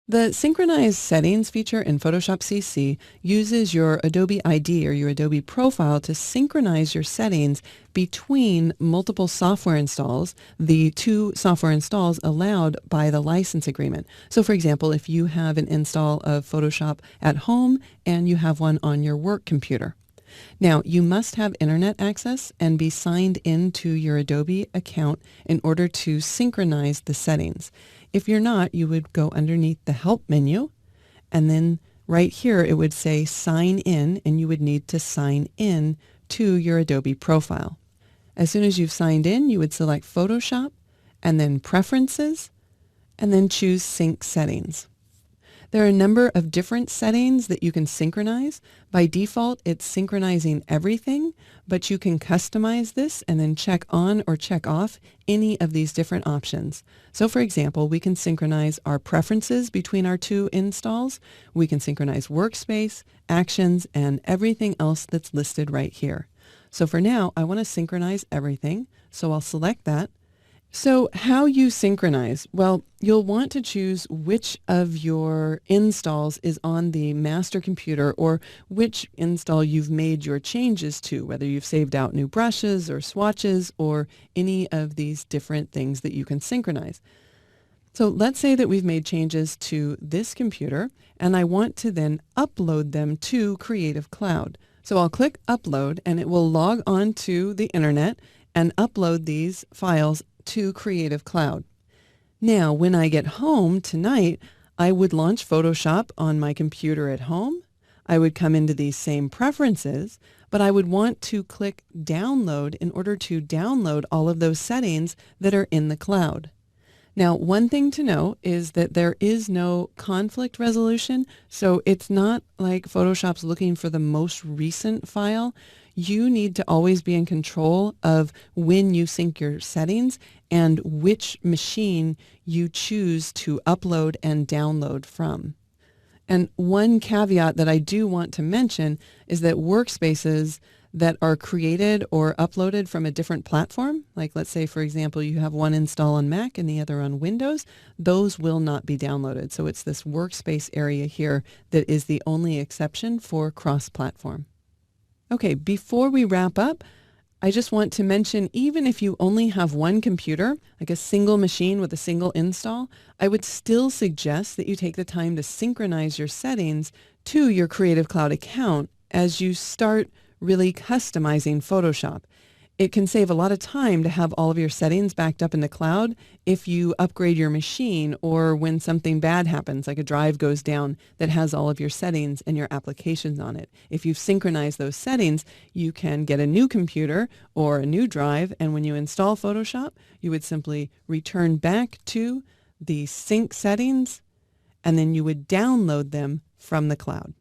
The Synchronize Settings feature in Photoshop CC uses your Adobe ID or your Adobe profile to synchronize your settings between multiple software installs, the two software installs allowed by the license agreement. So for example, if you have an install of Photoshop at home and you have one on your work computer. Now, you must have internet access and be signed into your Adobe account in order to synchronize the settings. If you're not, you would go underneath the Help menu, and then right here it would say Sign In, and you would need to sign in to your Adobe profile. As soon as you've signed in, you would select Photoshop, and then Preferences, and then choose Sync Settings. There are a number of different settings that you can synchronize. By default, it's synchronizing everything, but you can customize this and then check on or check off any of these different options. So for example, we can synchronize our preferences between our two installs. We can synchronize workspace, actions, and everything else that's listed right here. So for now, I want to synchronize everything, so I'll select that. So how you synchronize? Well, you'll want to choose which of your installs is on the master computer or which install you've made your changes to, whether you've saved out new brushes or swatches or any of these different things that you can synchronize. So let's say that we've made changes to this computer and I want to then upload them to Creative Cloud. So I'll click Upload and it will log on to the internet and upload these files to Creative Cloud. Now, when I get home tonight, I would launch Photoshop on my computer at home. I would come into these same preferences, but I would want to click Download in order to download all of those settings that are in the cloud. Now, one thing to know is that there is no conflict resolution, so it's not like Photoshop's looking for the most recent file. You need to always be in control of when you sync your settings and which machine you choose to upload and download from. And one caveat that I do want to mention is that workspaces that are created or uploaded from a different platform, like let's say, for example, you have one install on Mac and the other on Windows, those will not be downloaded. So it's this workspace area here that is the only exception for cross-platform. Okay, before we wrap up, I just want to mention, even if you only have one computer, like a single machine with a single install, I would still suggest that you take the time to synchronize your settings to your Creative Cloud account as you start really customizing Photoshop. It can save a lot of time to have all of your settings backed up in the cloud if you upgrade your machine or when something bad happens, like a drive goes down that has all of your settings and your applications on it. If you've synchronized those settings, you can get a new computer or a new drive, and when you install Photoshop, you would simply return back to the sync settings, and then you would download them from the cloud.